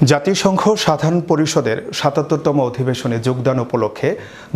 জাতিসংঘ সাধারণ পরিষদের ৭৭তম অধিবেশনে যোগদান উপলক্ষে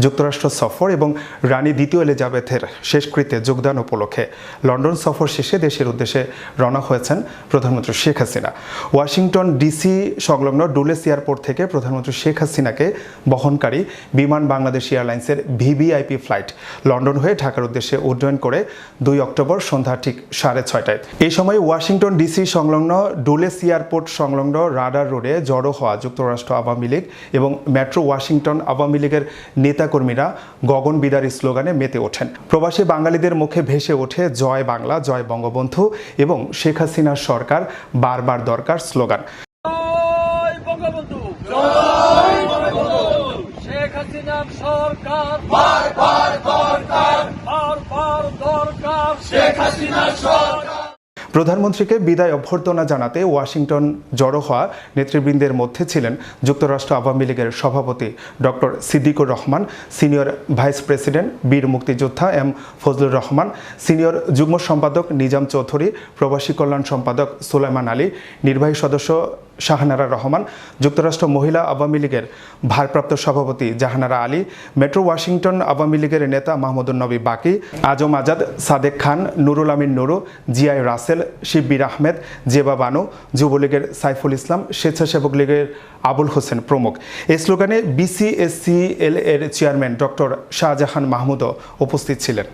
যুক্তরাষ্ট্র সফর এবং রানী দ্বিতীয় এলিজাবেথের শেষকৃত্যে যোগদান উপলক্ষে লন্ডন সফর শেষে দেশের উদ্দেশ্যে রওনা হয়েছেন প্রধানমন্ত্রী শেখ হাসিনা। ওয়াশিংটন ডিসি সংলগ্ন ডুলেস এয়ারপোর্ট থেকে প্রধানমন্ত্রী শেখ হাসিনাকে বহনকারী বিমান বাংলাদেশ এয়ারলাইন্সের ভিভিআইপি ফ্লাইট লন্ডন হয়ে ঢাকার উদ্দেশ্যে উড্ডয়ন করে ২ অক্টোবর সন্ধ্যা ঠিক ৬:৩০টায়। এই সময় ওয়াশিংটন ডিসি সংলগ্ন ডুলেস এয়ারপোর্ট সংলগ্ন রাডার রোডে জড়ো হওয়া যুক্তরাষ্ট্র আওয়ামী লীগ এবং মেট্রো ওয়াশিংটন আওয়ামী লীগের নেতাকর্মীরা গগন বিদারী স্লোগানে মেতে ওঠেন। প্রবাসী বাঙালিদের মুখে ভেসে ওঠে জয় বাংলা, জয় বঙ্গবন্ধু এবং শেখ হাসিনার সরকার বারবার দরকার স্লোগান। শেখ হাসিনার সরকার বারবার দরকার, বারবার দরকার শেখ হাসিনার সরকার। প্রধানমন্ত্রীকে বিদায় অভ্যর্থনা জানাতে ওয়াশিংটন জড়ো হওয়া নেতৃবৃন্দের মধ্যে ছিলেন যুক্তরাষ্ট্র আওয়ামী লীগের সভাপতি doctor Siddiqur Rahman, senior vice president বীর মুক্তিযোদ্ধা এম ফজলুর রহমান, সিনিয়র যুগ্ম সম্পাদক নিজাম চৌধুরী, প্রবাসী কল্যাণ সম্পাদক সুলাইমান আলী, নির্বাহী সদস্য শাহনারা রহমান, যুক্তরাষ্ট্র মহিলা আওয়ামী লীগের ভারপ্রাপ্ত সভাপতি জাহানারা আলী, মেট্রো ওয়াশিংটন আওয়ামী লীগের নেতা মাহমুদুন নবী বাকি, আজম আজাদ, সাদেক খান, নুরুল আমিন নুরু, জিআই রাসেল, শিব্বির আহমেদ, জেবা বানু, যুবলীগের সাইফুল ইসলাম, স্বেচ্ছাসেবক লীগের আবুল হোসেন প্রমুখ। এই স্লোগানে বিসিএসসিএল এর চেয়ারম্যান ডক্টর শাহজাহান মাহমুদও উপস্থিত ছিলেন।